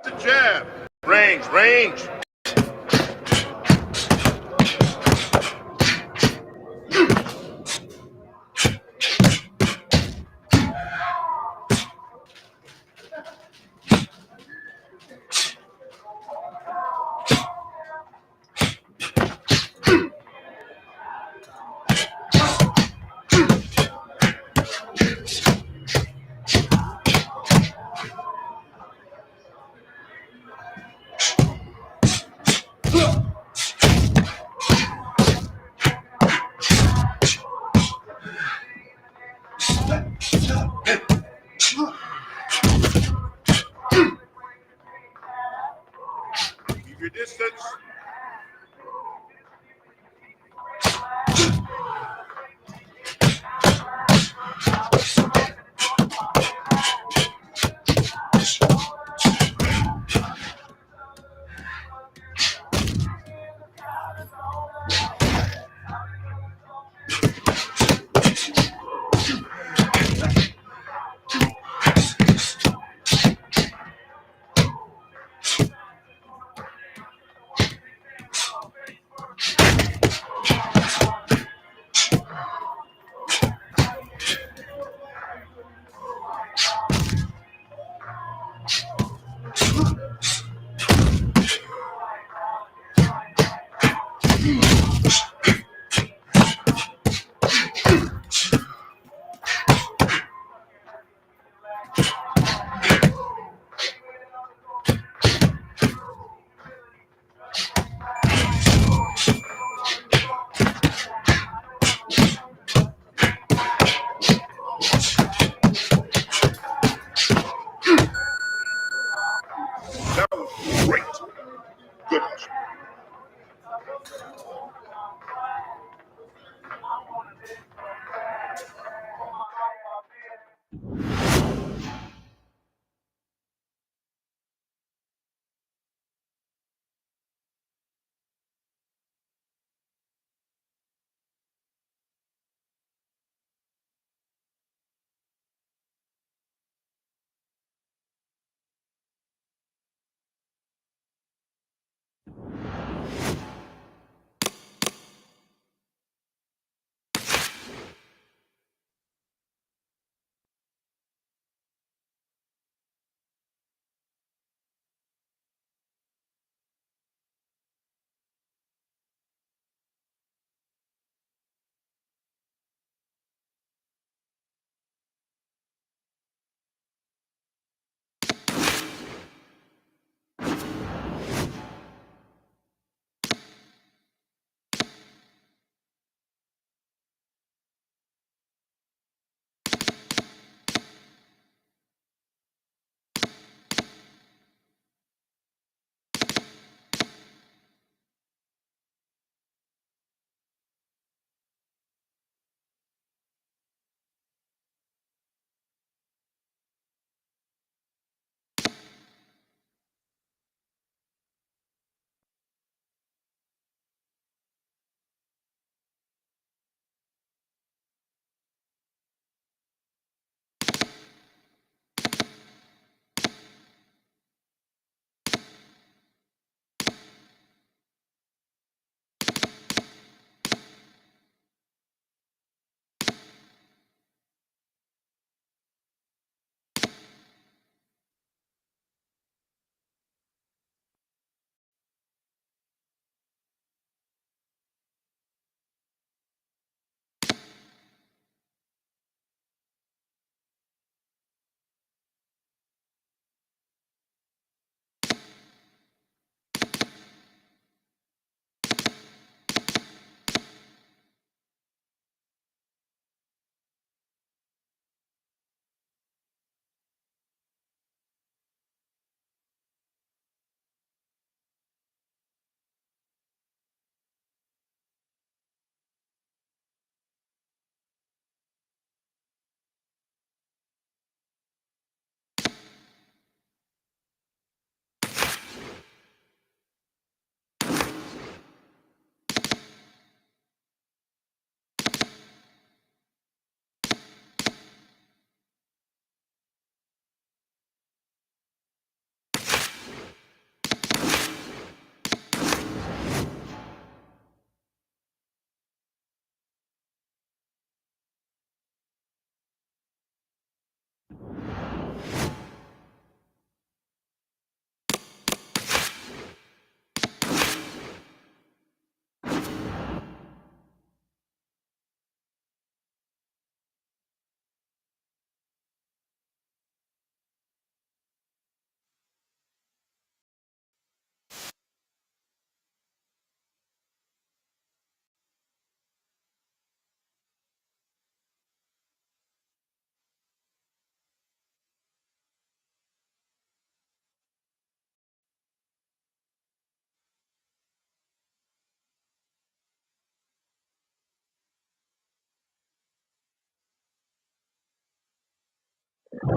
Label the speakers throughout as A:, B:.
A: The jab. Range, range.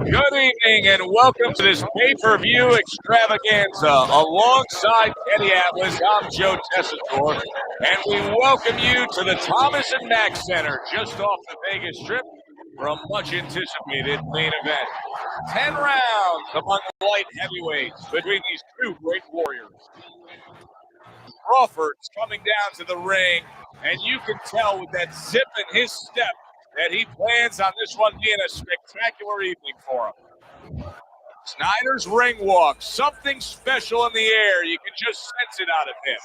B: Good evening and welcome to this pay-per-view extravaganza. Alongside Kenny Atlas, I'm Joe Tessitore, and we welcome you to the Thomas and Mack Center just off the Vegas Strip for a much-anticipated main event. 10 rounds among the light heavyweights between these two great warriors. Crawford's coming down to the ring, and you can tell with that zip in his step that he plans on this one being a spectacular evening for him. Snyder's ring walk, something special in the air. You can just sense it out of him.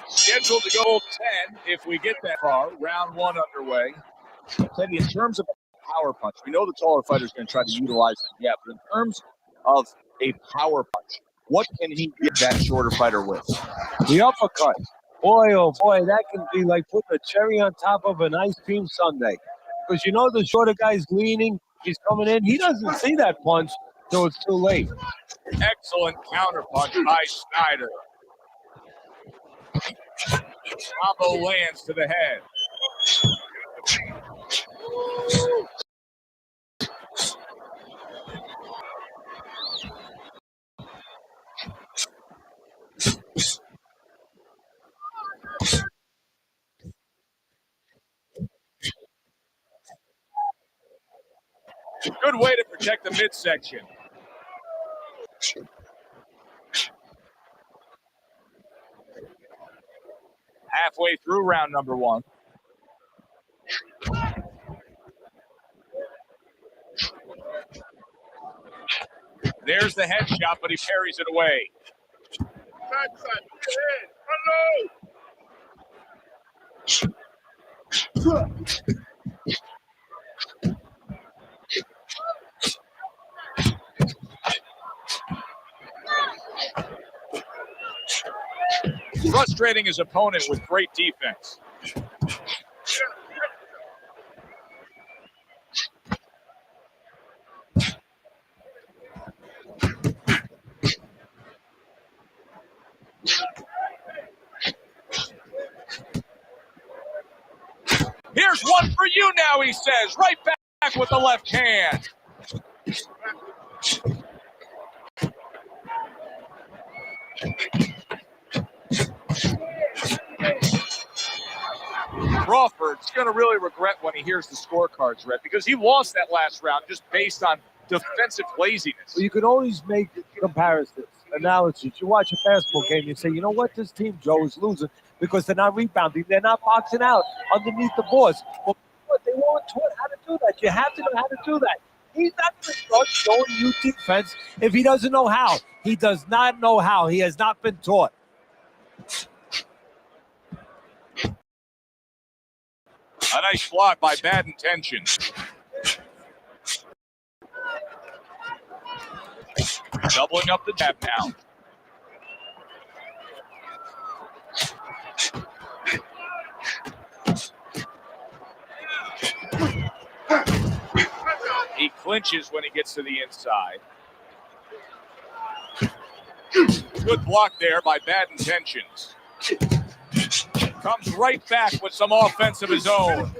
B: Scheduled to go 10 if we get that far. Round one underway. Teddy, in terms of a power punch, we know the taller fighter is going to try to utilize it, yeah, but in terms of a power punch, what can he get that shorter fighter with?
C: The uppercut. Boy, oh boy, that can be like putting a cherry on top of an ice cream sundae. Because you know the shorter guy's leaning, he's coming in. He doesn't see that punch, so it's too late.
B: Excellent counter punch by Snyder. Combo lands to the head. Good way to protect the midsection. Halfway through round number one. There's the headshot, but he parries it away. Frustrating his opponent with great defense. Here's one for you now, he says. Right back with the left hand. Crawford's going to really regret when he hears the scorecards read because he lost that last round just based on defensive laziness.
C: Well, you can always make comparisons, analogies. You watch a basketball game, you say, you know what, this team, Joe, is losing because they're not rebounding. They're not boxing out underneath the boards. Well, they weren't taught how to do that. You have to know how to do that. He's not going to start showing you defense if he doesn't know how. He does not know how. He has not been taught.
B: A nice block by Bad Intentions. Doubling up the jab now. He clinches when he gets to the inside. Good block there by Bad Intentions. Comes right back with some offense of his own.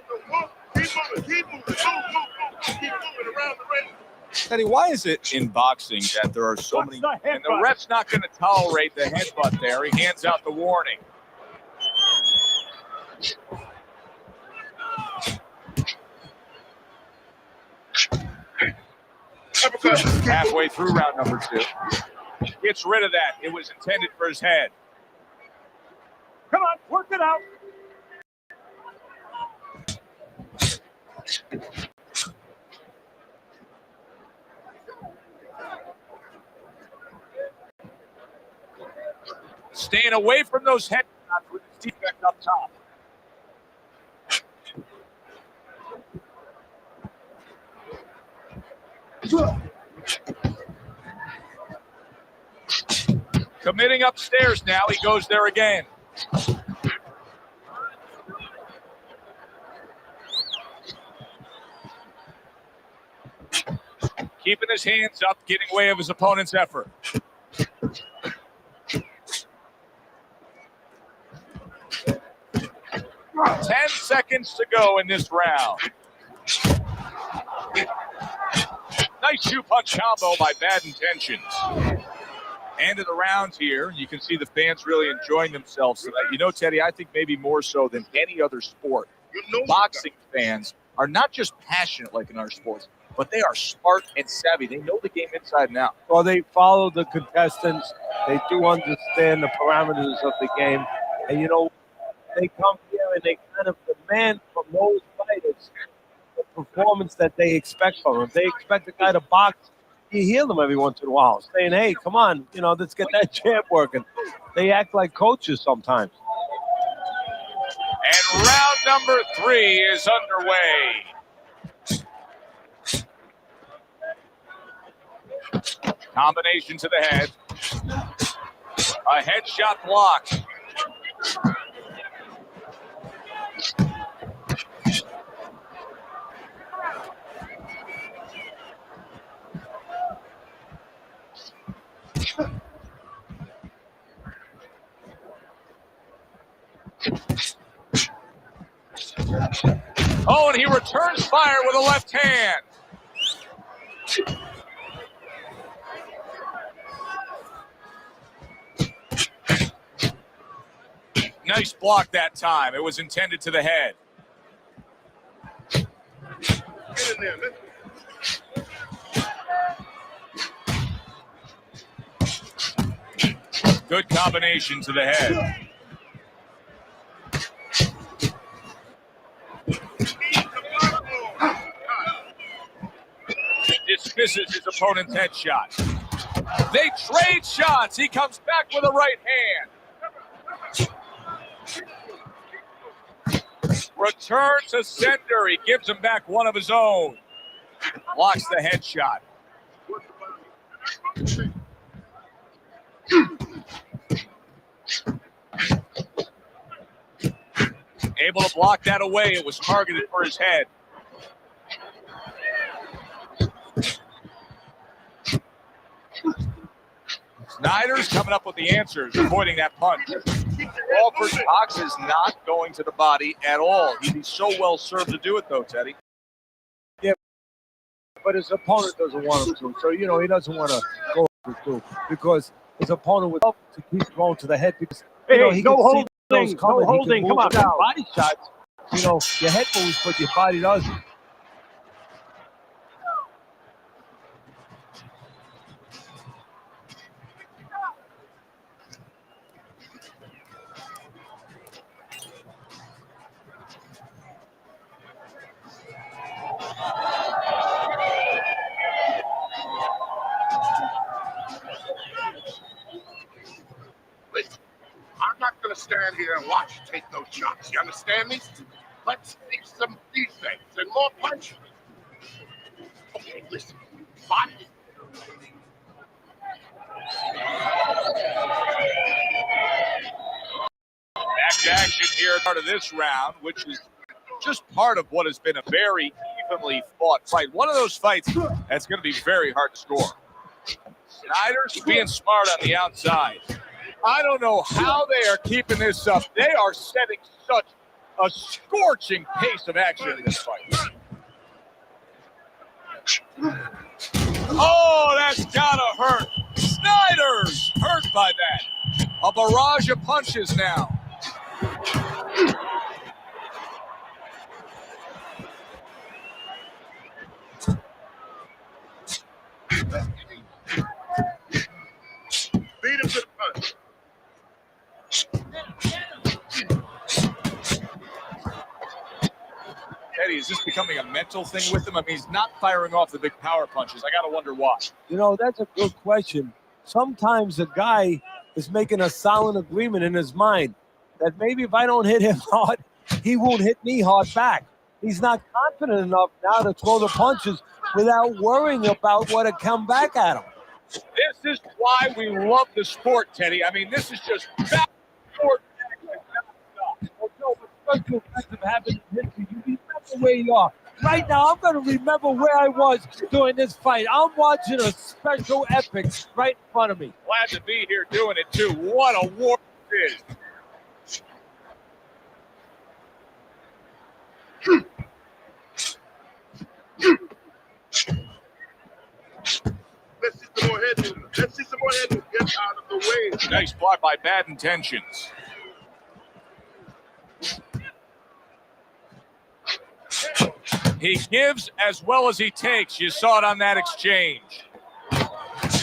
B: Teddy, why is it in boxing that there are so many, and the ref's not going to tolerate the headbutt there? He hands out the warning. Halfway through round number two. Gets rid of that. It was intended for his head.
C: Come on, work it out.
B: Staying away from those head shots with his defect up top. Committing upstairs now. He goes there again. Keeping his hands up, getting way of his opponent's effort. 10 seconds to go in this round. Nice shoe-punch combo by Bad Intentions. End of the round here. You can see the fans really enjoying themselves tonight. You know, Teddy, I think maybe more so than any other sport, boxing fans are not just passionate like in our sports, but they are smart and savvy. They know the game inside and out.
C: Well, they follow the contestants. They do understand the parameters of the game. And, you know, they come here and they kind of demand from those fighters the performance that they expect from them. They expect the guy to box. You hear them every once in a while saying, hey, come on, you know, let's get that jab working. They act like coaches sometimes.
B: And round number 3 is underway. Combination to the head. A headshot blocked. Oh, and he returns fire with a left hand. Nice block that time. It was intended to the head.
A: Get in there, man.
B: Good combination to the head. Dismisses his opponent's headshot. They trade shots. He comes back with a right hand. Return to sender. He gives him back one of his own. Blocks the headshot. Able to block that away. It was targeted for his head. Snyder's coming up with the answers, avoiding that punch. Crawford's box is not going to the body at all. He'd be so well served to do it, though, Teddy.
C: Yeah, but his opponent doesn't want him to. So, you know, he doesn't want to go to because his opponent would love to keep going to the head because, you know, he
D: no
C: can
D: holding,
C: see those coming.
D: no holding. Come on now.
C: Body shots, you know, your head moves, but your body doesn't.
A: Listen, I'm not going to stand here and watch you take those shots. You understand me? Let's see some defense and more punches. Okay, listen. Body.
B: Back to action here, part of this round, which is just part of what has been a very evenly fought fight. One of those fights that's going to be very hard to score. Snyder's being smart on the outside. I don't know how they are keeping this up. They are setting such a scorching pace of action in this fight. Oh, that's gotta hurt. Snyder's hurt by that. A barrage of punches now.
A: Beat him to the punch.
B: Eddie, is this becoming a mental thing with him? I mean, he's not firing off the big power punches. I got to wonder why.
C: You know, that's a good question. Sometimes a guy is making a silent agreement in his mind that maybe if I don't hit him hard, he won't hit me hard back. He's not confident enough now to throw the punches without worrying about what will come back at him.
B: This is why we love the sport, Teddy. I mean, this is just back and forth.
C: Well, no, but special events have happened in history. You remember where you are. Right now, I'm going to remember where I was during this fight. I'm watching a special epic right in front of me.
B: Glad to be here doing it, too. What a war it is.
A: Let's see some more head movement. Let's see some more head movement. Get out of the way.
B: Nice block by Bad Intentions. He gives as well as he takes. You saw it on that exchange.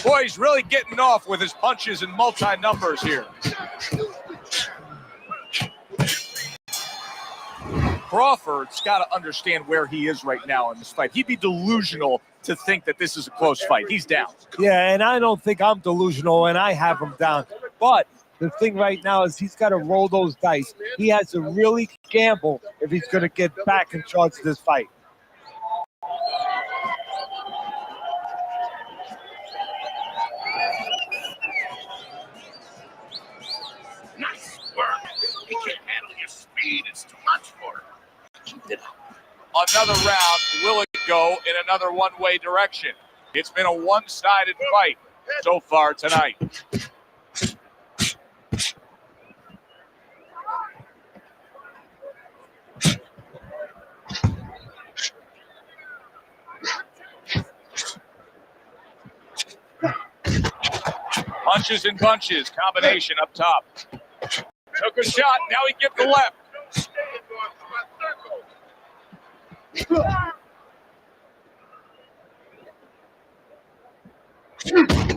B: Boy, he's really getting off with his punches and multi-numbers here. Crawford's got to understand where he is right now in this fight. He'd be delusional to think that this is a close fight. He's down.
C: Yeah, and I don't think I'm delusional, and I have him down. But the thing right now is he's got to roll those dice. He has to really gamble if he's going to get back in charge of this fight.
A: Nice work. He can't handle your speed. It's too much for him. Keep it up.
B: Another round. Will it go in another one-way direction? It's been a one-sided fight so far tonight. Punches and bunches, combination up top. Took a shot, now he gives the left.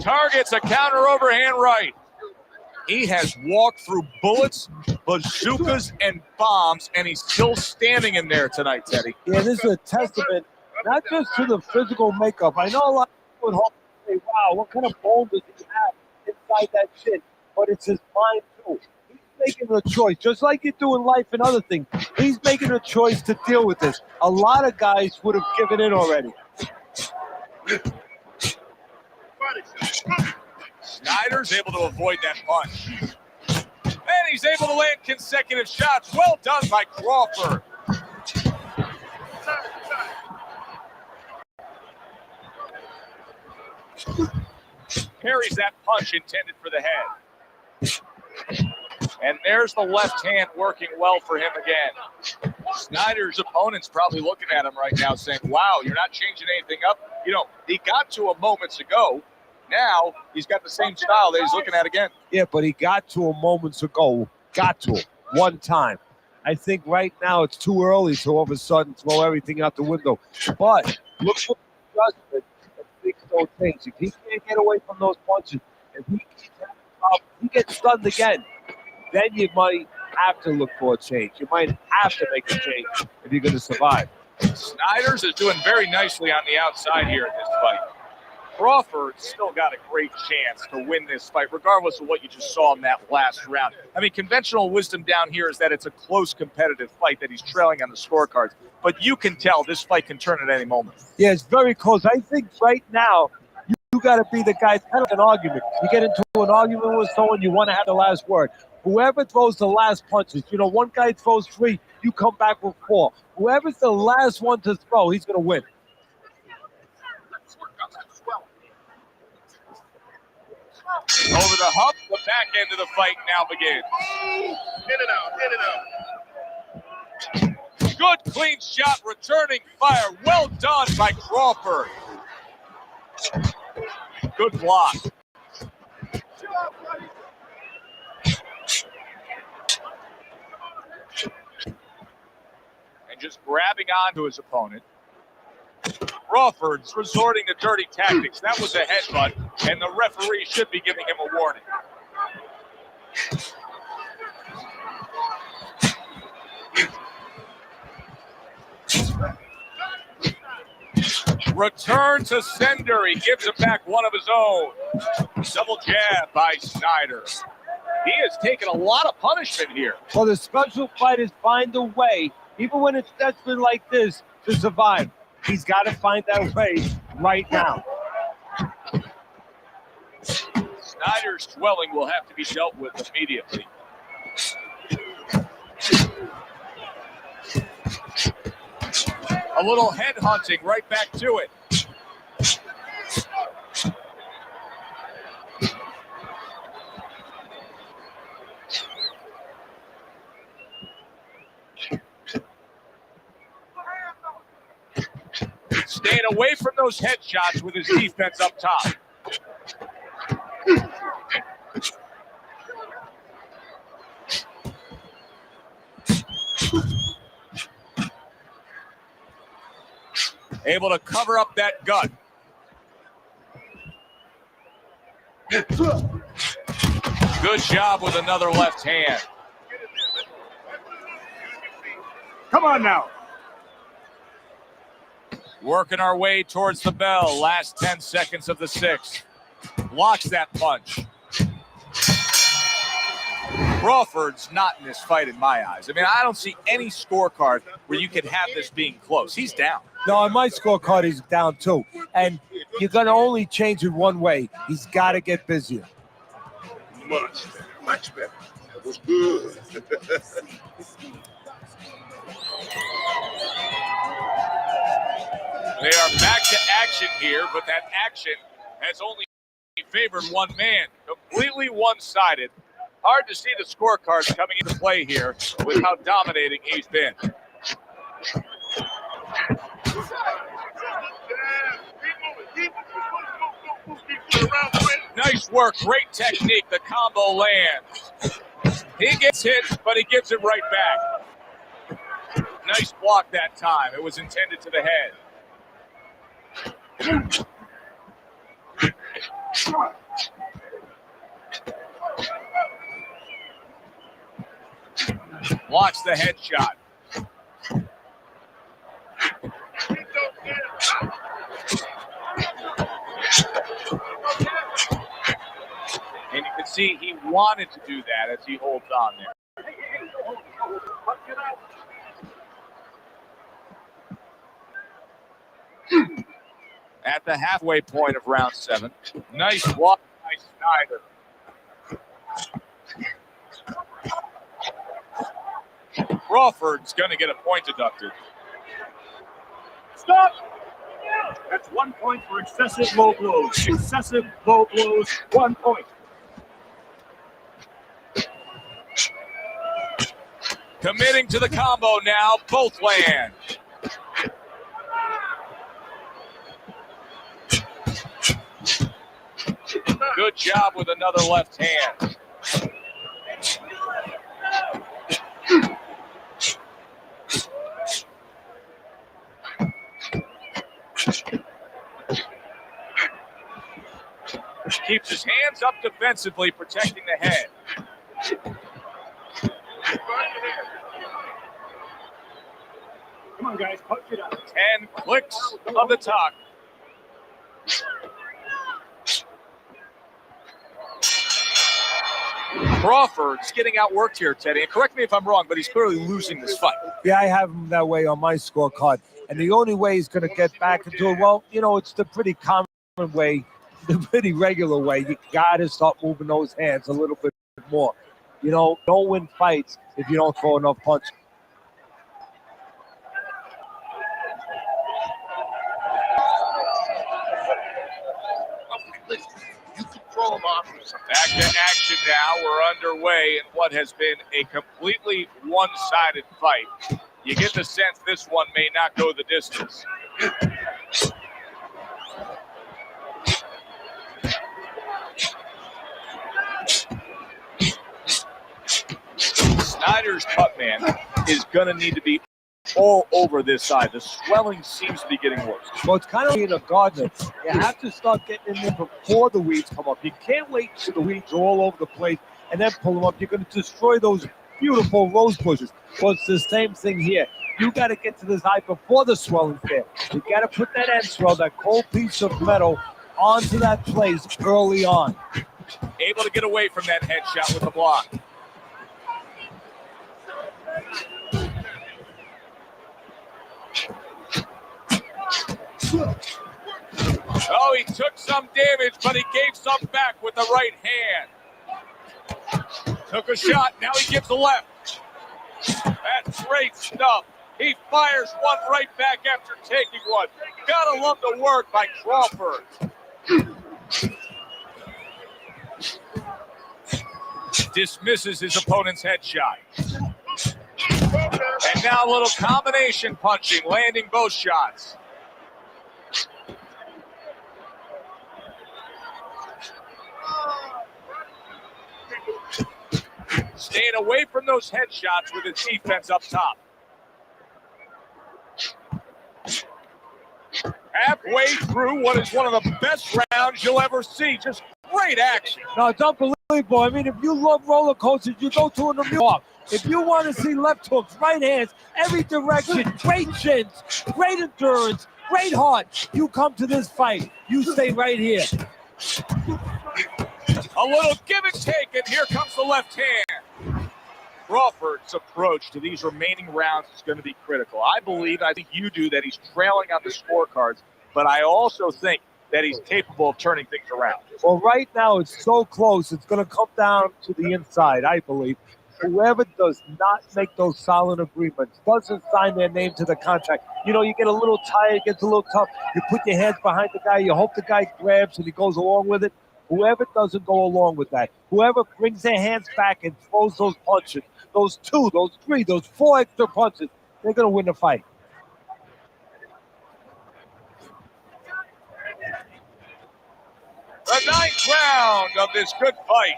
B: Targets a counter overhand right. He has walked through bullets, bazookas, and bombs, and he's still standing in there tonight, Teddy.
C: Yeah, this is a testament not just to the physical makeup. I know a lot of people at home say, wow, what kind of bone does he have inside that chin? But it's his mind, too. He's making a choice, just like you do in life and other things. He's making a choice to deal with this. A lot of guys would have given in already.
B: Snyder's able to avoid that punch. And he's able to land consecutive shots. Well done by Crawford. Parries that punch intended for the head. And there's the left hand working well for him again. Snyder's opponent's probably looking at him right now saying, wow, you're not changing anything up. You know, he got to him moments ago. Now he's got the same style that he's looking at again.
C: Yeah, but he got to him moments ago. Got to him one time. I think right now it's too early to all of a sudden throw everything out the window. But look for the adjustment and things don't change. If he can't get away from those punches, if he keeps having problems, he gets stunned again, then you might have to look for a change. You might have to make a change if you're going to survive.
B: Snyder's is doing very nicely on the outside here in this fight. Crawford's still got a great chance to win this fight, regardless of what you just saw in that last round. I mean, conventional wisdom down here is that it's a close competitive fight that he's trailing on the scorecards. But you can tell this fight can turn at any moment.
C: Yeah, it's very close. I think right now you got to be the guy. It's kind of an argument. You get into an argument with someone, you want to have the last word. Whoever throws the last punches, you know, one guy throws 3, you come back with 4. Whoever's the last one to throw, he's going to win.
B: Over the hump, the back end of the fight now begins.
A: Hit it out.
B: Good clean shot, returning fire. Well done by Crawford. Good block. And just grabbing onto his opponent. Crawford's resorting to dirty tactics. That was a headbutt, and the referee should be giving him a warning. Return to sender. He gives him back one of his own. Double jab by Snyder. He has taken a lot of punishment here.
C: Well, the special fighters find a way, even when it's desperate like this, to survive. He's got to find that way right now.
B: Snyder's swelling will have to be dealt with immediately. A little head hunting right back to it. Staying away from those headshots with his defense up top. Able to cover up that gut. Good job with another left hand.
D: Come on now.
B: Working our way towards the bell. Last 10 seconds of the sixth. Blocks that punch. Crawford's not in this fight in my eyes. I mean, I don't see any scorecard where you can have this being close. He's down.
C: No, on my scorecard, he's down too. And you're going to only change it one way. He's got to get busier.
A: Much better, much better. That was good.
B: They are back to action here, but that action has only favored one man. Completely one-sided. Hard to see the scorecards coming into play here with how dominating he's been. Nice work, great technique. The combo lands. He gets hit, but he gives it right back. Nice block that time. It was intended to the head. Blocks the headshot. And you can see he wanted to do that as he holds on there. At the halfway point of round 7. Nice block by Snyder. Crawford's going to get a point deducted.
D: Stop! That's 1 point for excessive low blows. Excessive low blows, 1 point.
B: Committing to the combo now. Both land. Good job with another left hand. Keeps his hands up defensively, protecting the head.
D: Come on, guys, punch it out.
B: 10 clicks of the talk. Crawford's getting outworked here, Teddy. And correct me if I'm wrong, but he's clearly losing this fight.
C: Yeah, I have him that way on my scorecard. And the only way he's going to get back into it, well, you know, it's the pretty common way, the pretty regular way. You got to start moving those hands a little bit more. You know, don't win fights if you don't throw enough punches.
A: You can throw him off.
B: Back to action now. We're underway in what has been a completely one-sided fight. You get the sense this one may not go the distance. Snyder's cut man is going to need to be all over this side. The swelling seems to be getting worse.
C: Well, it's kind of being a gardener. You have to start getting in there before the weeds come up. You can't wait until the weeds are all over the place and then pull them up. You're going to destroy those beautiful rose bushes. Well, it's the same thing here. You got to get to this height before the swelling there. You got to put that end swell, that cold piece of metal, onto that place early on.
B: Able to get away from that headshot with the block. Oh, he took some damage, but he gave some back with the right hand. Took a shot, now he gives the left. That's great stuff. He fires one right back after taking one. Gotta love the work by Crawford. Dismisses his opponent's headshot. And now a little combination punching, landing both shots. Staying away from those headshots with his defense up top. Halfway through what is one of the best rounds you'll ever see. Just great action.
C: No, it's unbelievable. I mean, if you love roller coasters, you go to an amusement park. If you want to see left hooks, right hands, every direction, great chins, great endurance, great heart, you come to this fight. You stay right here.
B: A little give and take, and here comes the left hand. Crawford's approach to these remaining rounds is going to be critical. I think you do, that he's trailing on the scorecards, but I also think that he's capable of turning things around.
C: Well, right now it's so close. It's going to come down to the inside, I believe. Whoever does not make those solid agreements, doesn't sign their name to the contract, you know, you get a little tired, it gets a little tough. You put your hands behind the guy, you hope the guy grabs and he goes along with it. Whoever doesn't go along with that, whoever brings their hands back and throws those punches, those 2, those 3, those 4 extra punches, they're going to win the fight.
B: The 9th round of this good fight.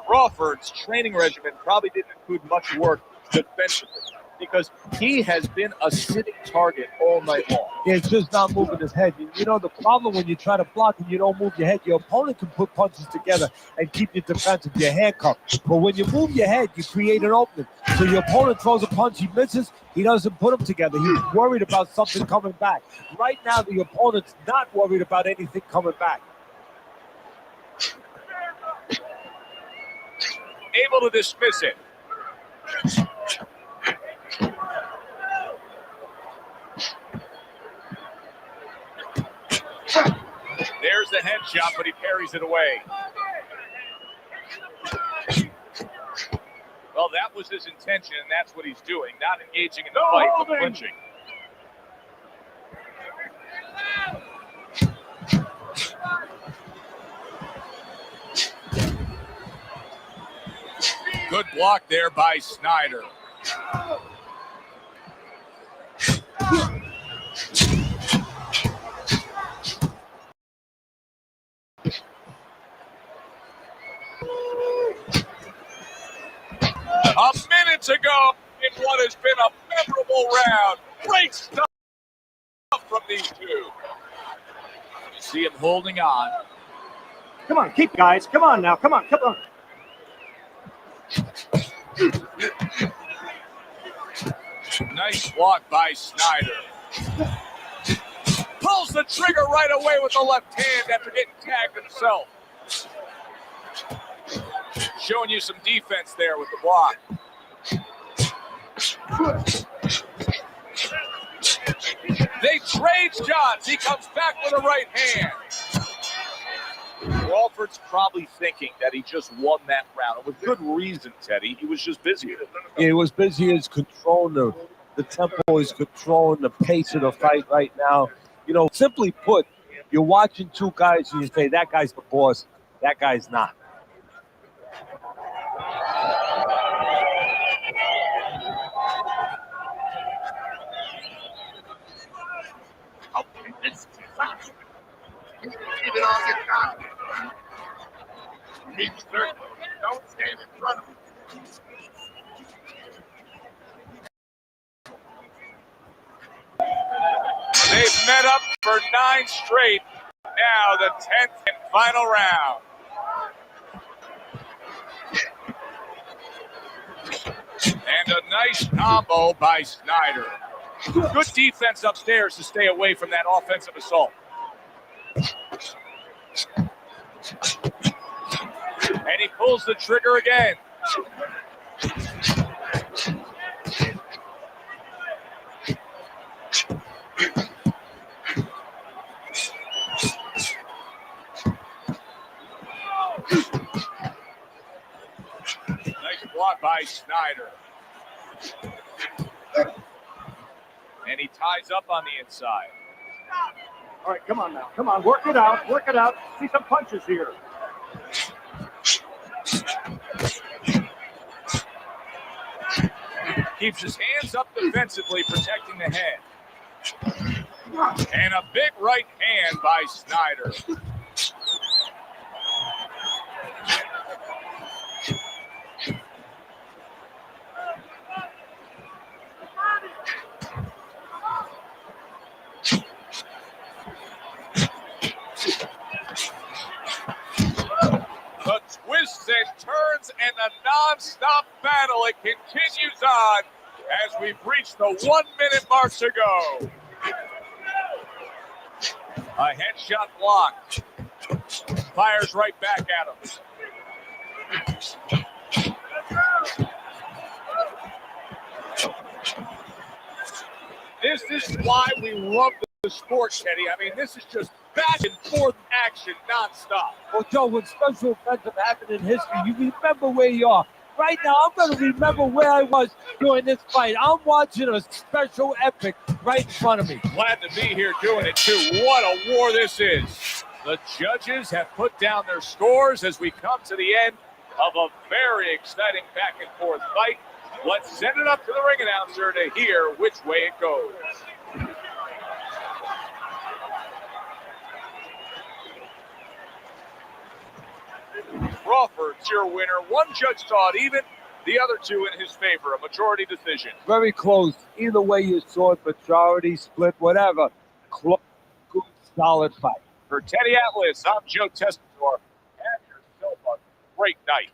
B: Crawford's training regimen probably didn't include much work defensively because he has been a sitting target all night long.
C: It's just not moving his head. You know, the problem when you try to block and you don't move your head, your opponent can put punches together and keep you defensive, you're handcuffed. But when you move your head, you create an opening. So your opponent throws a punch, he misses, he doesn't put them together. He's worried about something coming back. Right now, the opponent's not worried about anything coming back.
B: Able to dismiss it. There's the headshot, but he parries it away. Well, that was his intention, and that's what he's doing, not engaging in the fight, but clinching. Good block there by Snyder. A minute ago in what has been a memorable round. Great stuff from these two. You see him holding on.
D: Come on, keep guys. Come on now. Come on.
B: Nice block by Snyder. Pulls the trigger right away with the left hand after getting tagged himself. Showing you some defense there with the block. They trade shots. He comes back with a right hand. Crawford's probably thinking that he just won that round. And with good reason, Teddy. He was just busy.
C: Yeah, he was busy. He's controlling the tempo. He's controlling the pace of the fight right now. You know, simply put, you're watching two guys and you say, that guy's the boss, that guy's not.
A: Okay, this is fast. Keep it on your top. Meet circle. Don't stand in front of him.
B: They've met up for 9 straight. Now the 10th and final round. And a nice combo by Snyder. Good defense upstairs to stay away from that offensive assault. And he pulls the trigger again. by Snyder. And he ties up on the inside.
D: All right, come on now. Come on, work it out. Work it out. See some punches here.
B: Keeps his hands up defensively, protecting the head. And a big right hand by Snyder. The twists and turns and the non-stop battle, it continues on as we've reached the 1 minute mark to go. A headshot blocked. Fires right back at him. This is why we love the sport, Teddy. I mean, this is just back and forth action nonstop.
C: Well, Joe, when special events have happened in history, you remember where you are. Right now, I'm going to remember where I was during this fight. I'm watching a special epic right in front of me.
B: Glad to be here doing it, too. What a war this is. The judges have put down their scores as we come to the end of a very exciting back and forth fight. Let's send it up to the ring announcer to hear which way it goes. Crawford's your winner. One judge saw it even, the other two in his favor. A majority decision.
C: Very close. Either way you saw it, majority, split, whatever. Close, good, solid fight.
B: For Teddy Atlas, I'm Joe Tessitore. Have yourself a great night.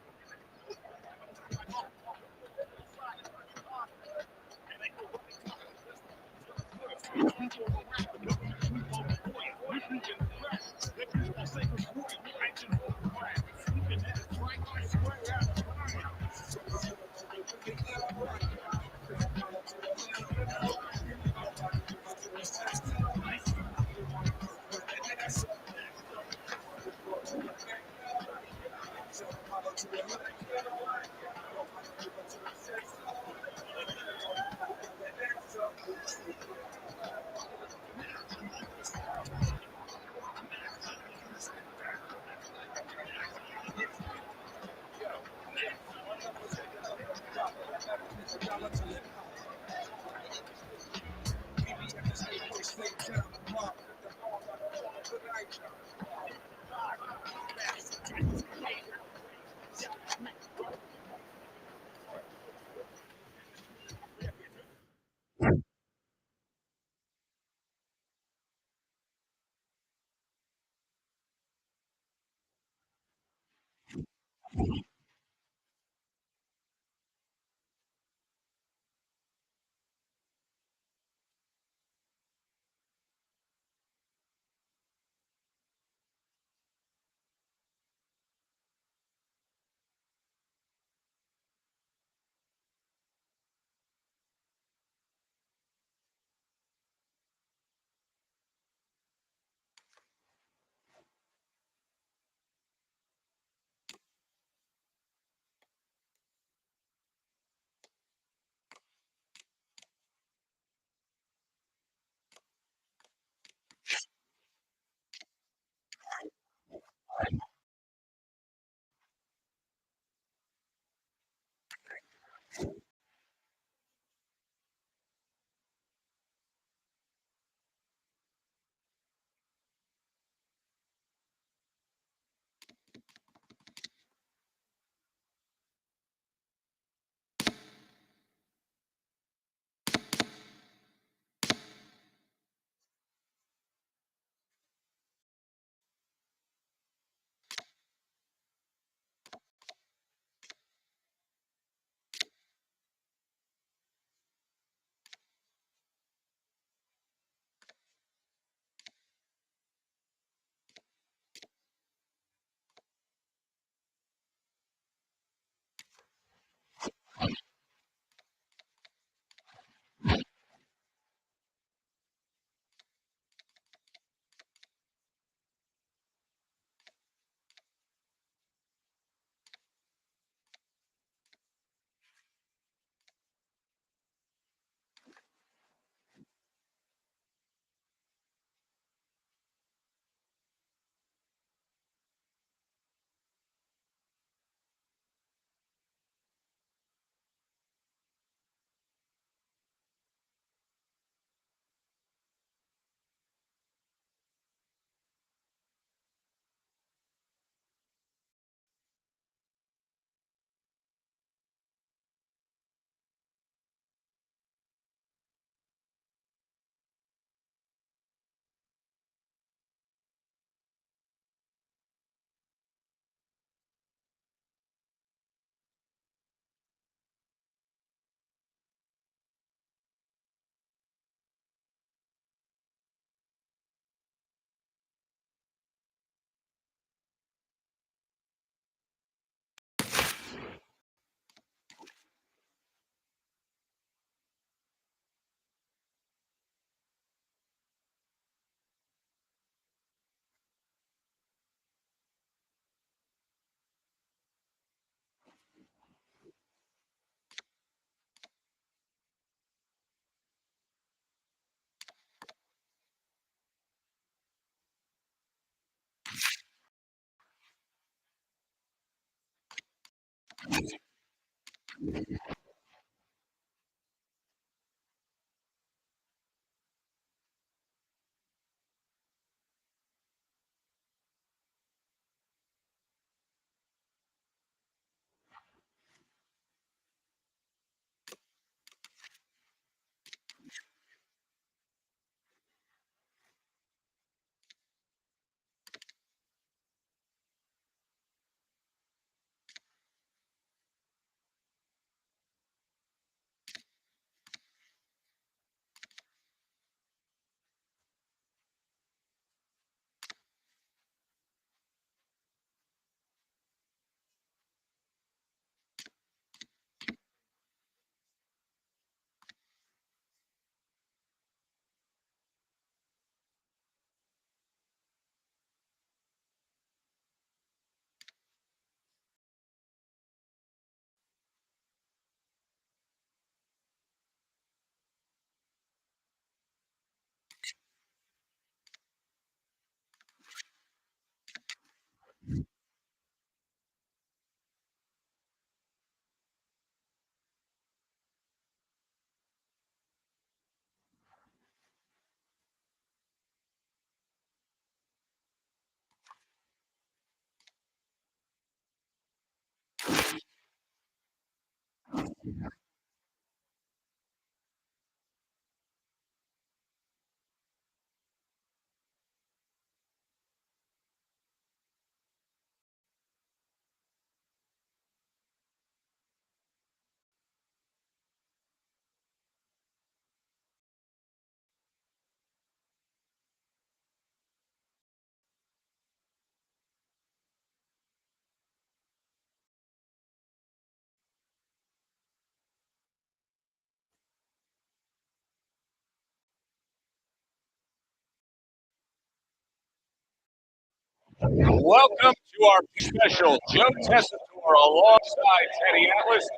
B: Welcome to our special Joe Tessitore alongside Teddy Atlas,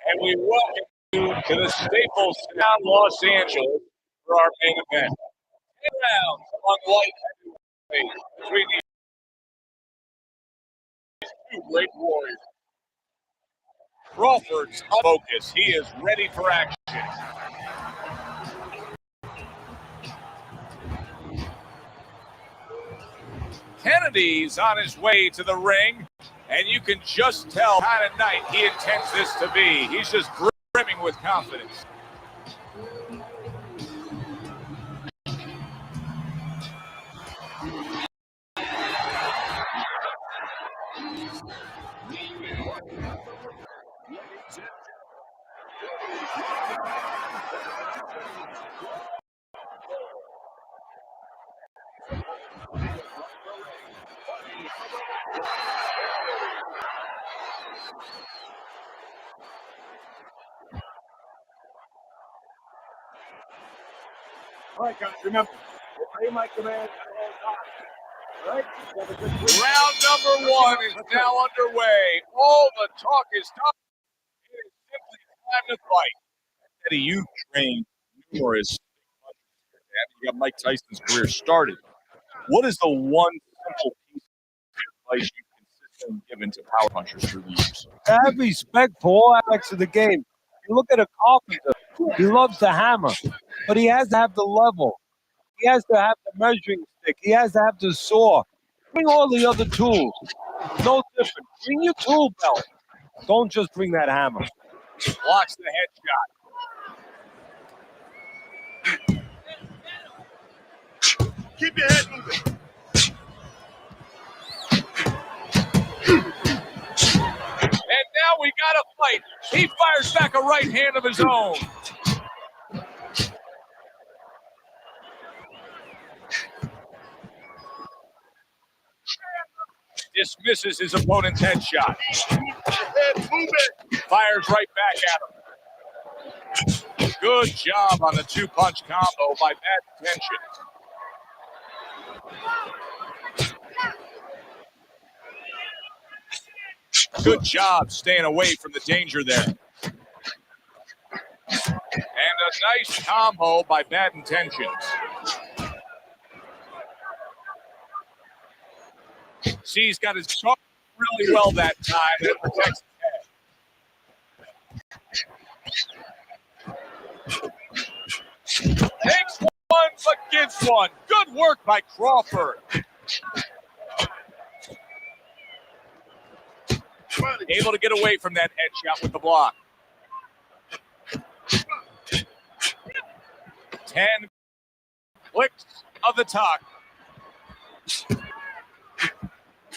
B: and we welcome you to the Staples Town, Los Angeles for our main event. 10 rounds among light heavyweights between these two great warriors. Crawford's on focus. He is ready for action. Kennedy's on his way to the ring, and you can just tell what kind of night he intends this to be. He's just brimming with confidence.
D: All right, guys, remember, obey my command at all times. All right?
B: Round number one is now underway. All the talk is done. It is simply time to fight. Eddie, you trained numerous. You got Mike Tyson's career started. What is the one simple piece of advice you've consistently given to power punchers through the years?
C: Have respect for all aspects of the game. You look at a carpenter, he loves to hammer, but he has to have the level. He has to have the measuring stick. He has to have the saw. Bring all the other tools. No different. Bring your tool belt. Don't just bring that hammer.
B: Blocks the headshot.
A: Keep your head moving.
B: And now we got a fight. He fires back a right hand of his own. Dismisses his opponent's headshot. Fires right back at him. Good job on the two-punch combo by Bad Intention. Good job staying away from the danger there. And a nice combo by Bad Intentions. See, he's got his chalk really well that time. That protects his head. gets one. Good work by Crawford. Able to get away from that headshot with the block. 10 clicks of the talk.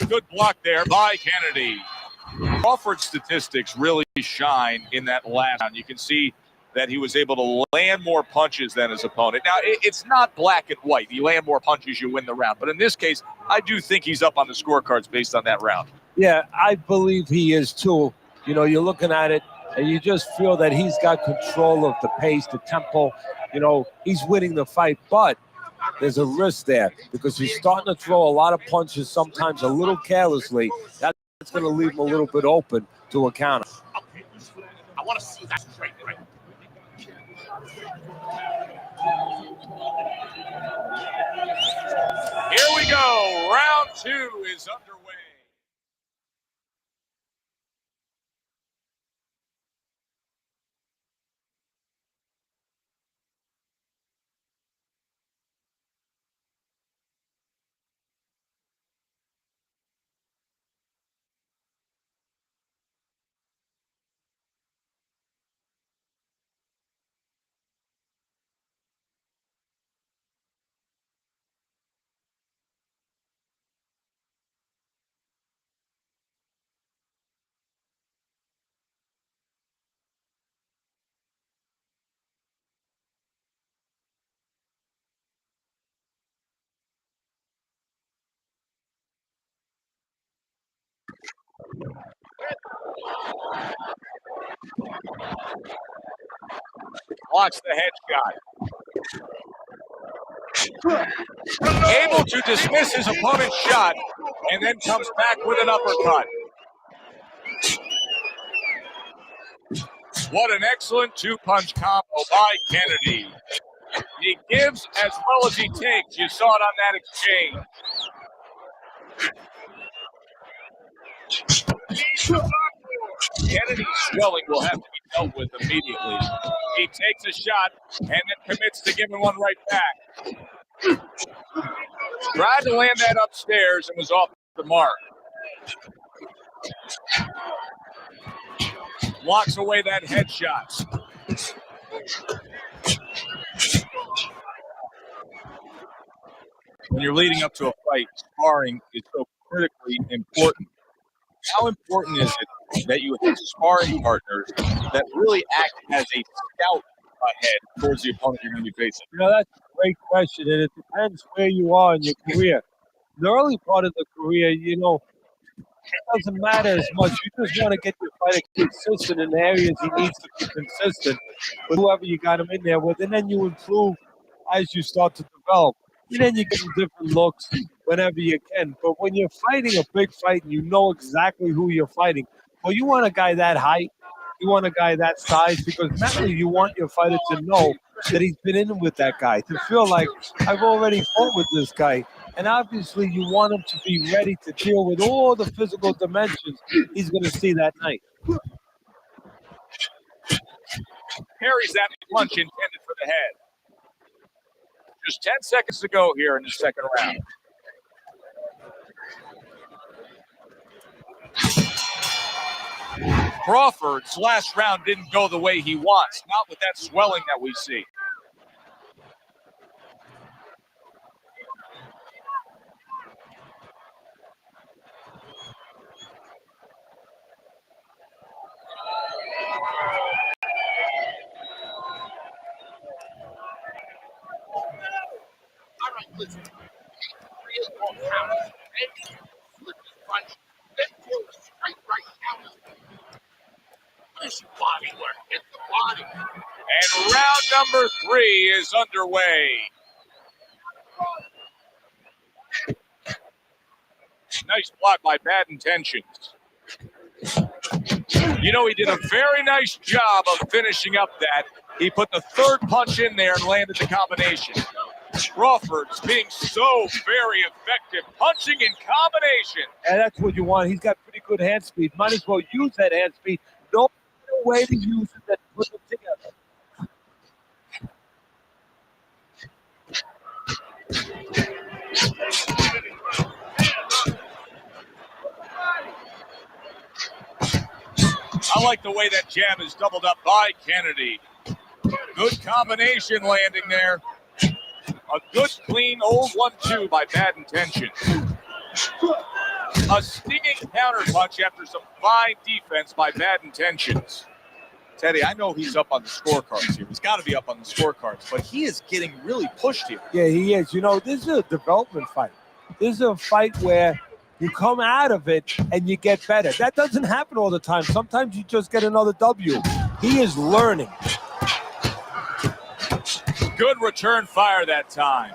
B: Good block there by Kennedy. Crawford's statistics really shine in that last round. You can see that he was able to land more punches than his opponent. Now, it's not black and white. You land more punches, you win the round. But in this case, I do think he's up on the scorecards based on that round.
C: Yeah, I believe he is too. You know, you're looking at it, and you just feel that he's got control of the pace, the tempo. You know, he's winning the fight, but there's a risk there because he's starting to throw a lot of punches, sometimes a little carelessly. That's going to leave him a little bit open to a counter.
A: I want to see that straight right.
B: Here we go. Round 2 is underway. Blocks the headshot. Able to dismiss his opponent's shot and then comes back with an uppercut. What an excellent two-punch combo by Kennedy. He gives as well as he takes. You saw it on that exchange. Kennedy's swelling will have to be dealt with immediately. He takes a shot and then commits to giving one right back. Tried to land that upstairs and was off the mark. Blocks away that headshot. When you're leading up to a fight, sparring is so critically important. How important is it that you have sparring partners that really act as a scout ahead towards the opponent you're going to be facing?
C: You know, that's a great question, and it depends where you are in your career. The early part of the career, you know, it doesn't matter as much. You just want to get your fighter consistent in the areas he needs to be consistent with whoever you got him in there with, and then you improve as you start to develop. And then you get different looks whenever you can. But when you're fighting a big fight and you know exactly who you're fighting, well, you want a guy that height, you want a guy that size, because mentally you want your fighter to know that he's been in with that guy, to feel like I've already fought with this guy. And obviously you want him to be ready to deal with all the physical dimensions he's going to see that night.
B: Parries that punch intended for the head. Just 10 seconds to go here in the second round. Crawford's last round didn't go the way he wants, not with that swelling that we see.
A: All right, listen. Real more power. And flip his punch. Then pull the straight right out. This body work. Hit the body.
B: And round number 3 is underway. Nice block by Bad Intentions. You know, he did a very nice job of finishing up that. He put the third punch in there and landed the combination. Crawford's being so very effective, punching in combination.
C: And that's what you want. He's got pretty good hand speed. Might as well use that hand speed. No way to use it than put them together.
B: I like the way that jab is doubled up by Kennedy. Good combination landing there. A good, clean, old 1-2 by Bad Intentions. A stinging counterpunch after some fine defense by Bad Intentions.
E: Teddy, I know he's up on the scorecards here. He's got to be up on the scorecards, but he is getting really pushed here.
C: Yeah, he is. You know, this is a development fight. This is a fight where you come out of it and you get better. That doesn't happen all the time. Sometimes you just get another W. He is learning.
B: Good return fire that time.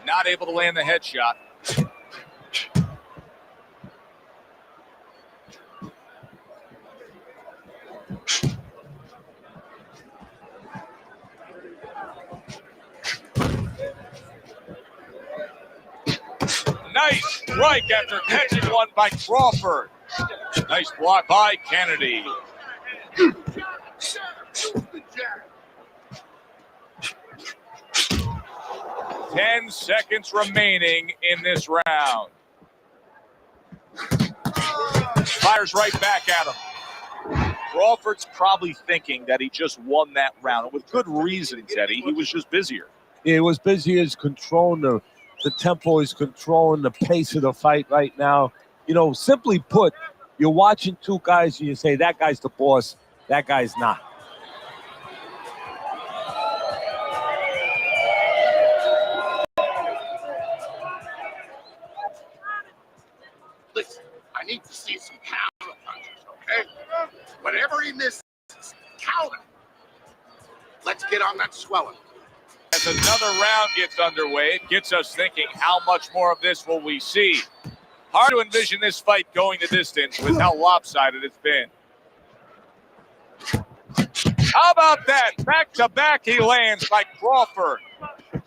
B: Not able to land the headshot. Nice strike after catching one by Crawford. Nice block by Kennedy. 10 seconds remaining in this round. Fires right back at him.
E: Crawford's probably thinking that he just won that round. And with good reason, Teddy. He was just busier.
C: Yeah, he was busy as controlling the tempo, is controlling the pace of the fight right now. You know, simply put, you're watching two guys and you say, that guy's the boss, that guy's not.
A: Listen, I need to see some counter punches, okay? Whatever he misses, counter. Let's get on that swelling.
B: As another round gets underway, it gets us thinking, how much more of this will we see? Hard to envision this fight going the distance with how lopsided it's been. How about that? Back-to-back he lands by Crawford.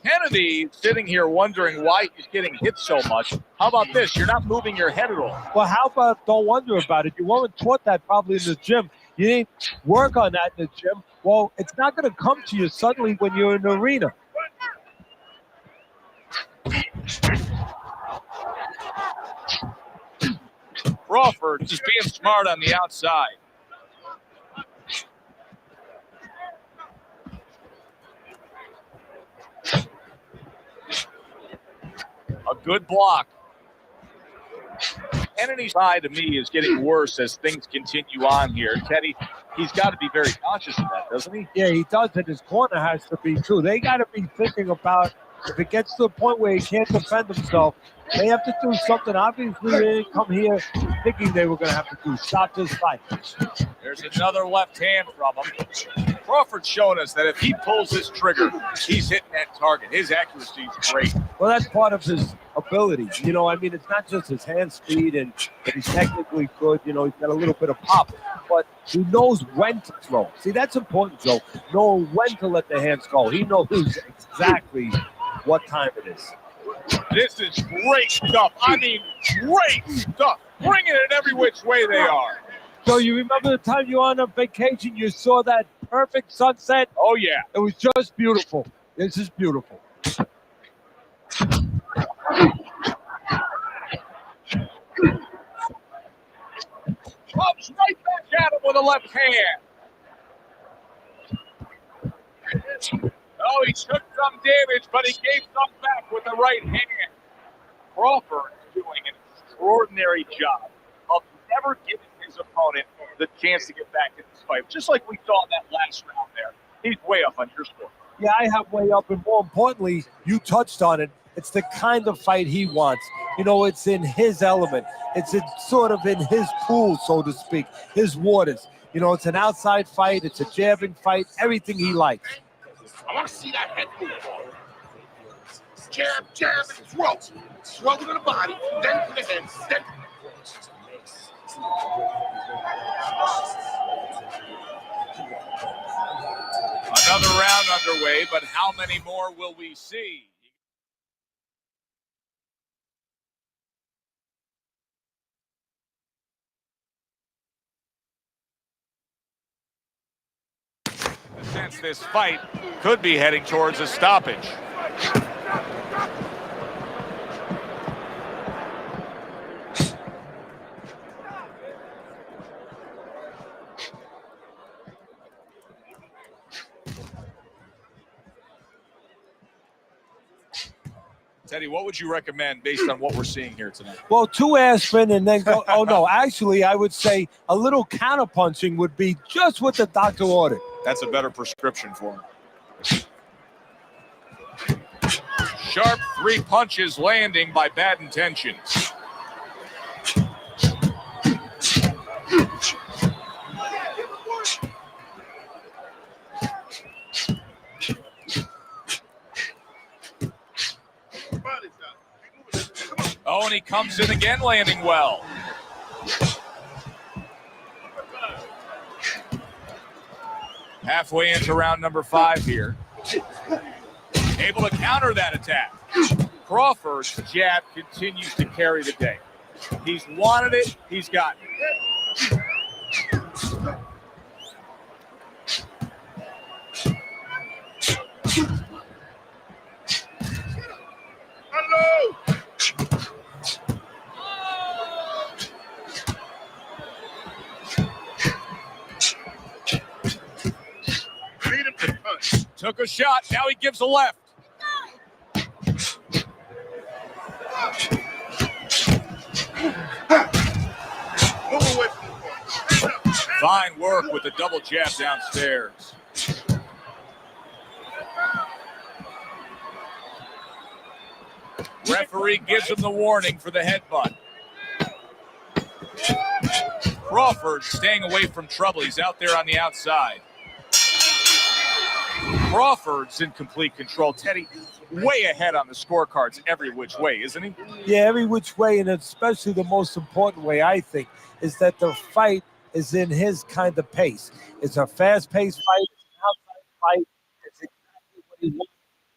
E: Kennedy sitting here wondering why he's getting hit so much. How about this? You're not moving your head at all.
C: Well, how about don't wonder about it? You weren't taught that probably in the gym. You didn't work on that in the gym. Well, it's not going to come to you suddenly when you're in the arena.
B: Crawford just being smart on the outside. A good block.
E: Kennedy's side to me is getting worse as things continue on here. Teddy, he's got to be very conscious of that, doesn't he?
C: Yeah, he does, and his corner has to be too. They got to be thinking about if it gets to the point where he can't defend himself, they have to do something. Obviously, they didn't come here thinking they were going to have to do stop this fight.
B: There's another left hand from him. Crawford's showing us that if he pulls this trigger, he's hitting that target. His accuracy is great.
C: Well, that's part of his ability. You know, I mean, it's not just his hand speed and that he's technically good. You know, he's got a little bit of pop, but he knows when to throw. See, that's important, Joe. Knowing when to let the hands go. He knows exactly what time it is.
B: This is great stuff. I mean, great stuff. Bringing it every which way they are.
C: So you remember the time you were on a vacation, you saw that perfect sunset?
B: Oh, yeah.
C: It was just beautiful. This is beautiful.
B: Comes right back at him with a left hand. Oh, he took some damage, but he gave some back with the right hand. Crawford is doing an extraordinary job of never giving his opponent the chance to get back in this fight. Just like we saw in that last round there. He's way up on your score.
C: Yeah, I have way up, and more importantly, you touched on it. It's the kind of fight he wants. You know, it's in his element. It's sort of in his pool, so to speak, his waters. You know, it's an outside fight. It's a jabbing fight. Everything he likes.
A: I want to see that head move. Jab, jab, and throw. Throw to the body, then to the head, then.
B: Another round underway, but how many more will we see? In a sense, this fight could be heading towards a stoppage. Teddy, what would you recommend based on what we're seeing here tonight?
C: Well, 2 aspirin and then go. Oh, no. Actually, I would say a little counterpunching would be just what the doctor ordered.
B: That's a better prescription for him. Sharp 3 punches landing by bad intentions. Oh, and he comes in again, landing well. Halfway into round number 5 here. Able to counter that attack. Crawford's jab continues to carry the day. He's wanted it, he's gotten it.
A: Hello! Beat him to punch.
B: Took a shot, now he gives a left.
A: Move away from the point.
B: Fine work with the double jab downstairs. Referee gives him the warning for the headbutt. Crawford staying away from trouble. He's out there on the outside. Crawford's in complete control. Teddy, way ahead on the scorecards every which way, isn't he?
C: Yeah, every which way, and especially the most important way, I think, is that the fight is in his kind of pace. It's a fast-paced fight. It's an outside fight. It's exactly what he wants.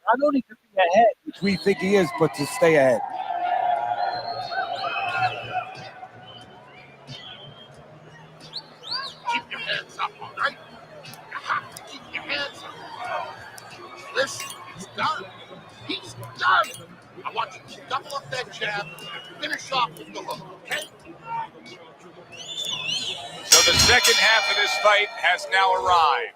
C: Not only to be ahead, which we think he is, but to stay ahead.
A: Keep your hands up, all right? You have to keep your hands up. Listen, he's done. He's done. I want you to double up that jab and finish off with the hook, okay?
B: So the second half of this fight has now arrived.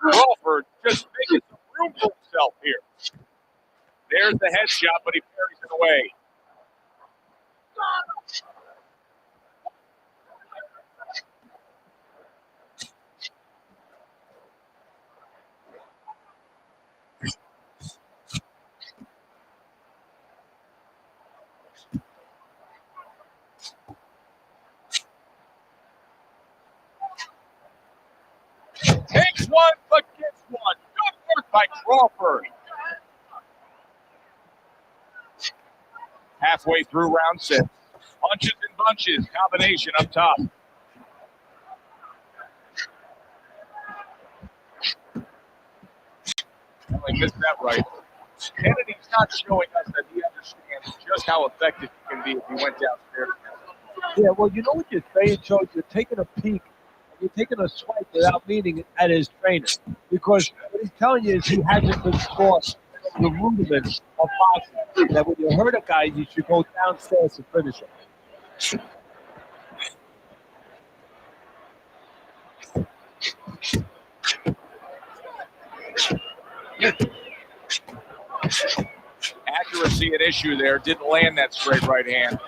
B: Crawford just making some room for himself here. There's the head shot, but he parries it away. Takes one, but gets one. Good work by Crawford. Halfway through round 6. Punches and bunches, combination up top. I missed that right. Kennedy's not showing us that he understands just how effective he can be if he went downstairs.
C: Yeah, well, you know what you're saying, Joe? You're taking a peek. You're taking a swipe without meaning it at his trainer. Because what he's telling you is he hasn't been taught the rudiments of boxing. That when you hurt a guy, you should go downstairs and finish him.
B: Accuracy at issue there. Didn't land that straight right hand.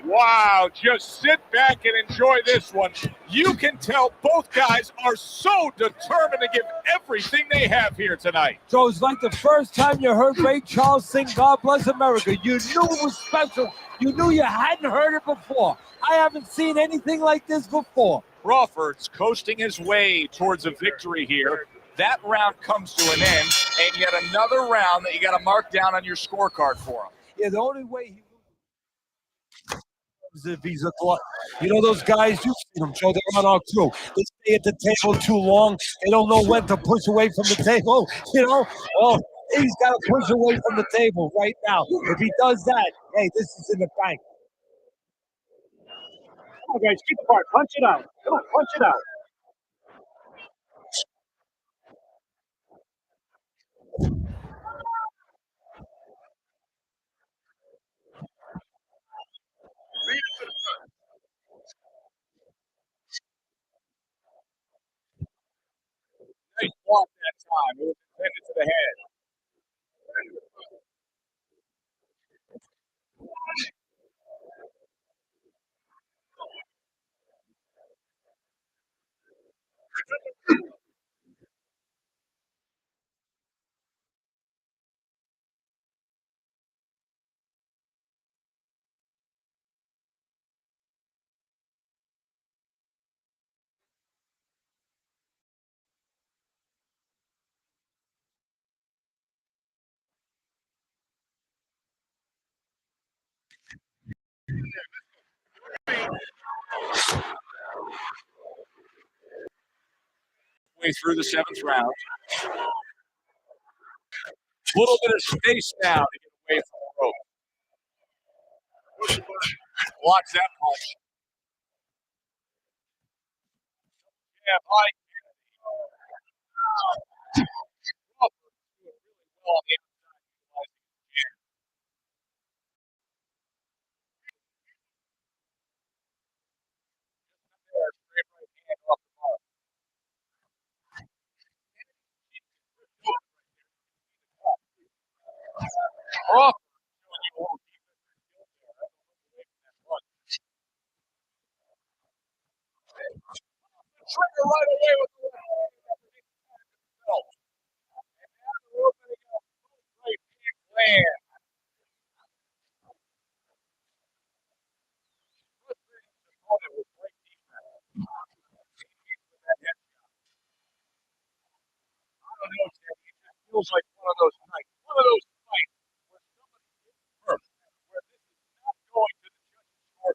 B: Wow, just sit back and enjoy this one. You can tell both guys are so determined to give everything they have here tonight.
C: So it's like the first time you heard Ray Charles sing God Bless America. You knew it was special. You knew you hadn't heard it before. I haven't seen anything like this before.
B: Crawford's coasting his way towards a victory here. That round comes to an end, and yet another round that you got to mark down on your scorecard for him.
C: Yeah, the only way he loses is if he's a glut. You know those guys, you've seen them, Joe, they're on our crew. They stay at the table too long. They don't know when to push away from the table, you know? Oh, he's got to push away from the table right now. If he does that, hey, this is in the bank.
D: Come on, guys, keep apart. Punch it out. Come on, punch it out.
A: Lead it to the front.
B: Nice block that time. It was intended to the head. Way through the seventh round. A little bit of space now to get away from the rope. Watch that punch. Yeah, Mike. Crawford doing really well on the outside, utilizing his jab. There, straight right hand off the mark. Crawford showing you a little defensive skill there. That's a little away from that punch. Trigger right away with the left hand underneath the back of the belt. And now they're opening up. Right hand land. Frustrating his opponent with great defense. With that head shot. I don't know, Tim. It just feels like one of those nights. One of those fights where somebody gets hurt. Where this is not going to the judge's scorecard. I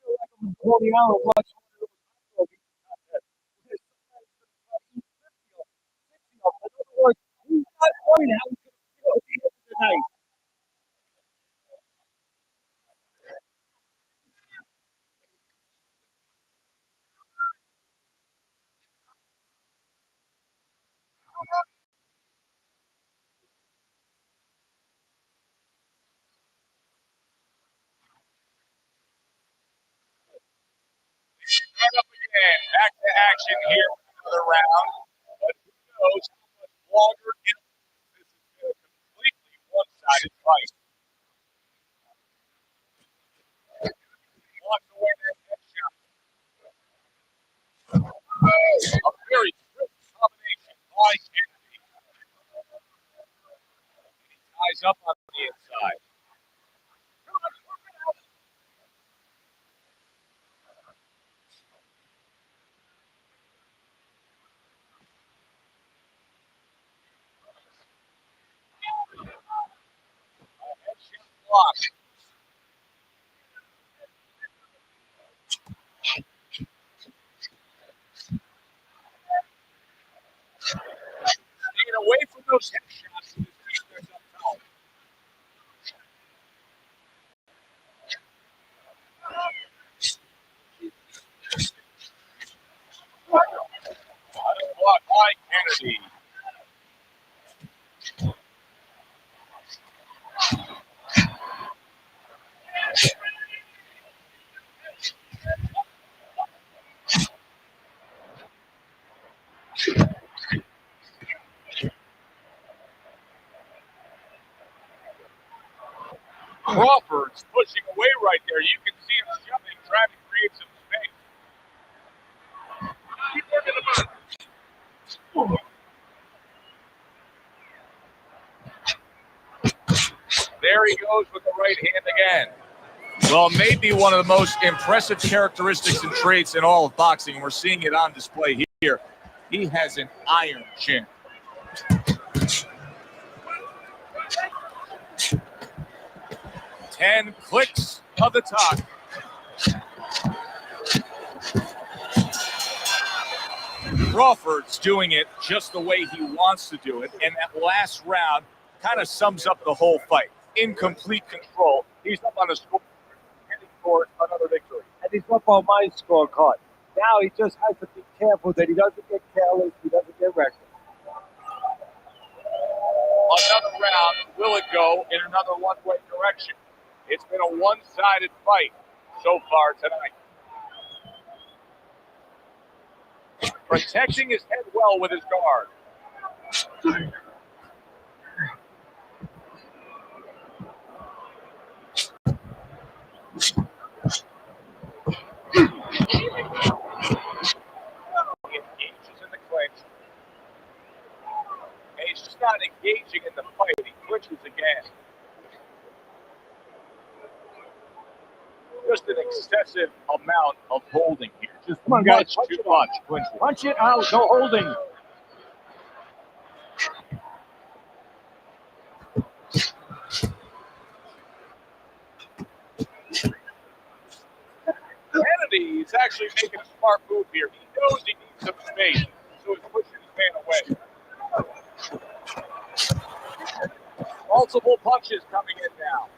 B: feel like I'm in 20 hours watching one of those hot dog eating contests. Where somebody's going to try to eat 50 of them, 60 of them. In other words, who's not worried how he's going to feel at the end of the night. Right up again. Back to action here for another round. But who knows how much longer it will. This has been a completely one-sided fight. Walks away that head shot. A very swift combination by Kennedy. He ties up on the inside. Head shot blocked. Staying away from those head shots with his defense up top. Blocked by Kennedy. Crawford's pushing away right there. You can see him shoving, trying to create some space. Keep working the button. There he goes with the right hand again. Well, maybe one of the most impressive characteristics and traits in all of boxing. We're seeing it on display here. He has an iron chin. 10 clicks of the top. Crawford's doing it just the way he wants to do it, and that last round kind of sums up the whole fight. In complete control. He's up on a score, heading for another victory.
C: And he's up on my scorecard. Now he just has to be careful that he doesn't get careless, he doesn't get reckless.
B: Another round, will it go in another one-way direction? It's been a one-sided fight so far tonight. Protecting his head well with his guard. He engages in the clinch. And he's just not engaging in the fight. He clinches again. Just an excessive amount of holding here. Just
D: Come on, guys,
B: much too much clinching.
D: Punch it out, no holding.
B: Kennedy is actually making a smart move here. He knows he needs some space, so he's pushing his man away. Multiple punches coming in now.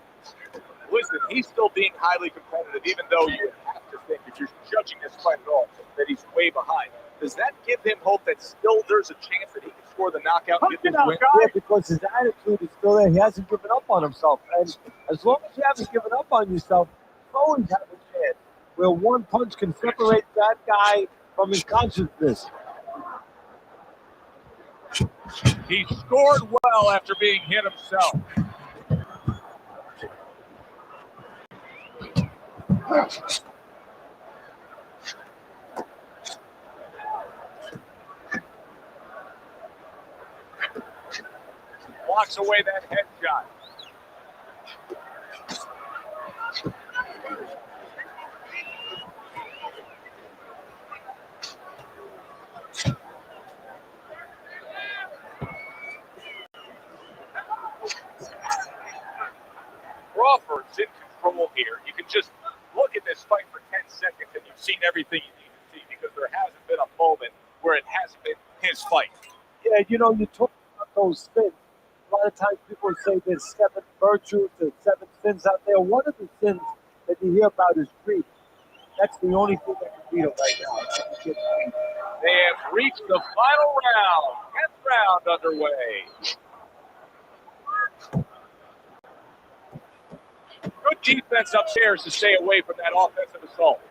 B: Listen, he's still being highly competitive, even though you have to think, if you're judging this fight at all, that he's way behind. Does that give him hope that still there's a chance that he can score the knockout and get this win?
C: Yeah, because his attitude is still there. He hasn't given up on himself. And as long as you haven't given up on yourself, you always have a chance where one punch can separate that guy from his consciousness.
B: He scored well after being hit himself. Blocks away that headshot. Crawford's in control here. You can just look at this fight for 10 seconds and you've seen everything you need to see, because there hasn't been a moment where it hasn't been his fight.
C: Yeah, you know, you talk about those spins. A lot of times people say there's 7 virtues, there's 7 sins out there. One of the sins that you hear about is greed. That's the only thing that can beat him right now.
B: They have reached the final round. 10th round underway. Good defense upstairs to stay away from that offensive assault.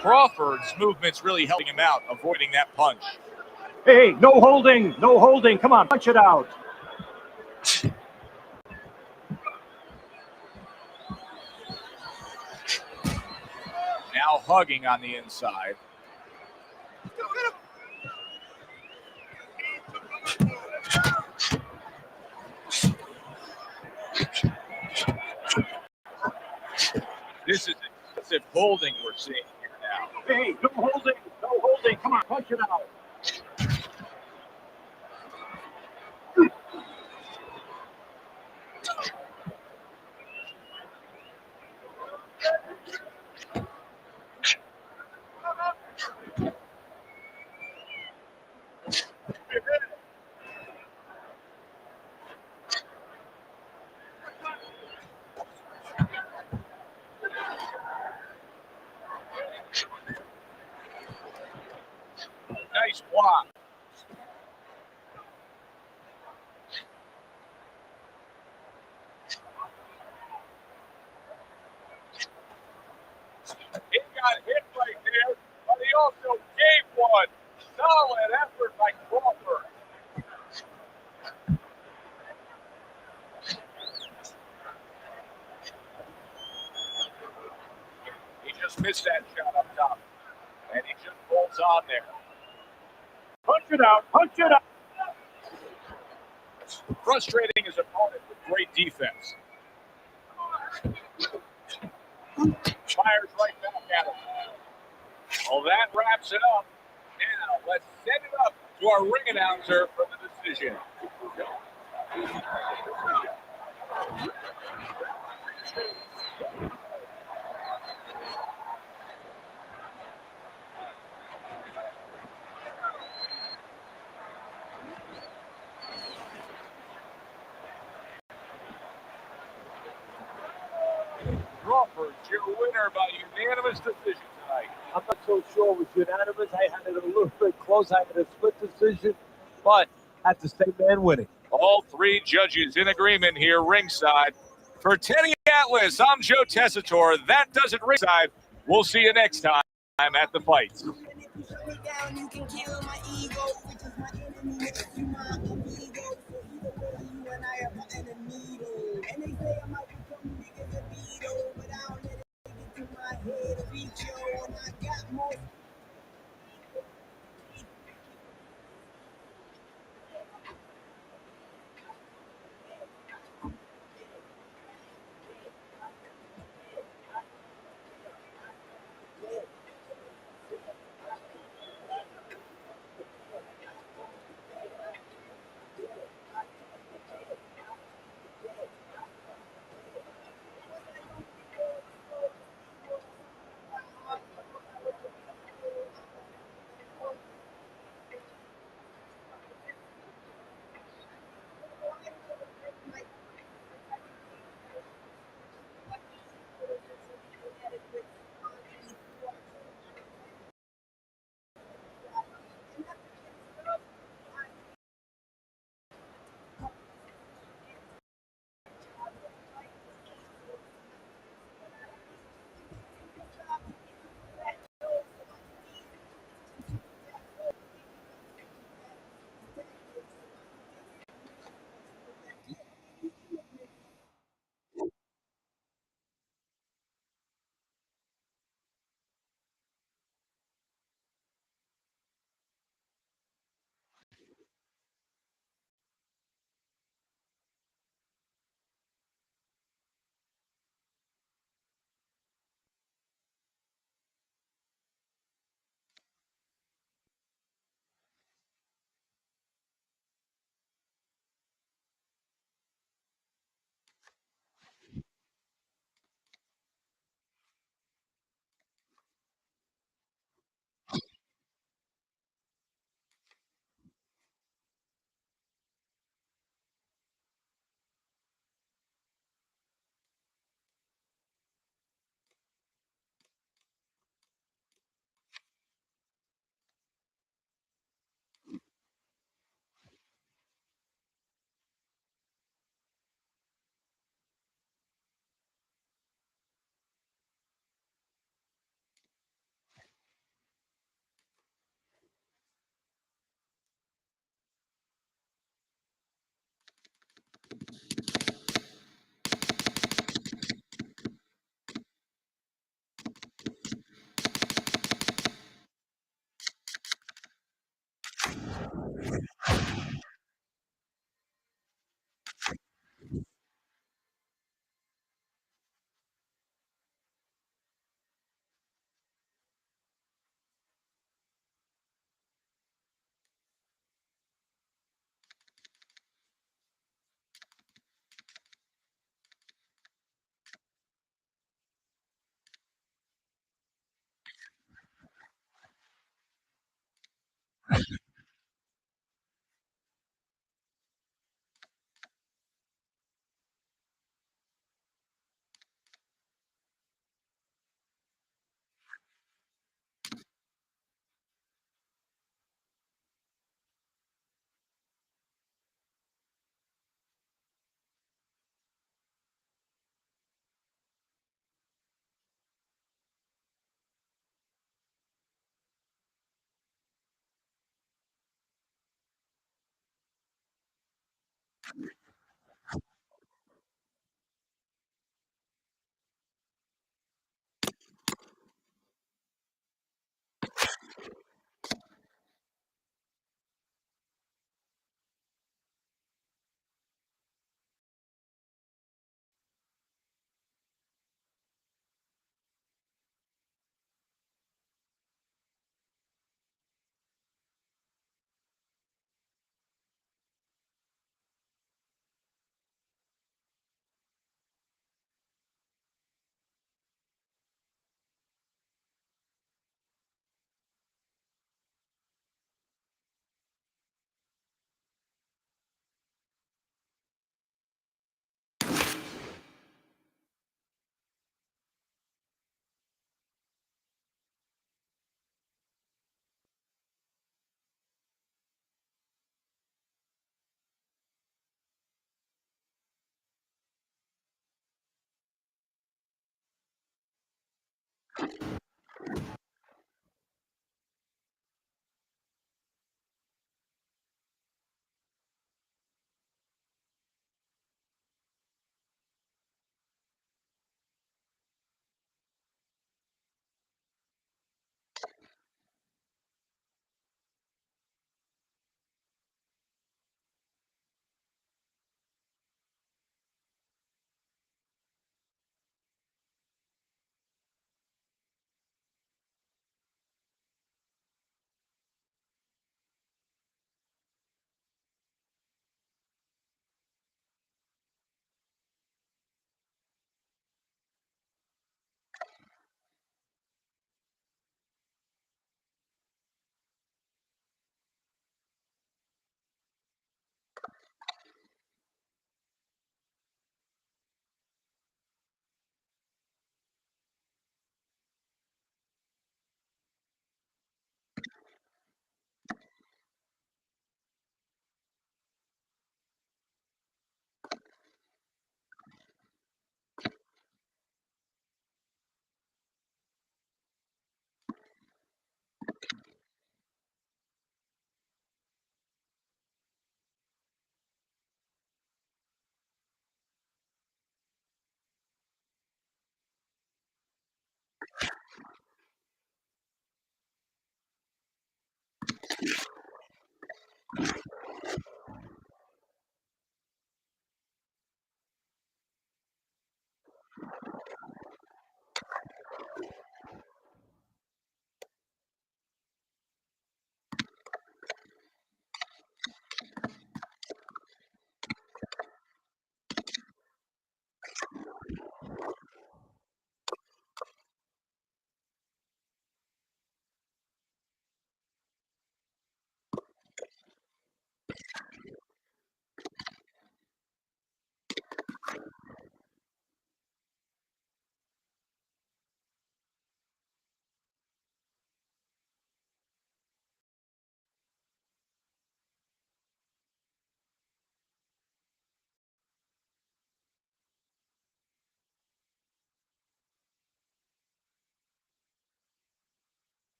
B: Crawford's movement's really helping him out, avoiding that punch.
D: Hey, no holding, no holding. Come on, punch it out.
B: Now hugging on the inside. This is excessive holding we're seeing here now.
D: Hey, no holding, no holding. Come on, punch it out.
B: Nice block. He got hit right there, but he also gave one. Solid effort by Crawford. He just missed that shot up top, and he just holds on there.
D: Punch it out, punch it out.
B: Frustrating his opponent with great defense. Fires right back at him. Well, that wraps it up. Now, let's set it up to our ring announcer for the decision. Crawford, your winner by unanimous decision tonight.
C: I'm not so sure it was unanimous. I had it a little bit close. I had a split decision, but had the same man winning.
B: All three judges in agreement here ringside. For Teddy Atlas, I'm Joe Tessitore. That does it ringside. We'll see you next time at the fights.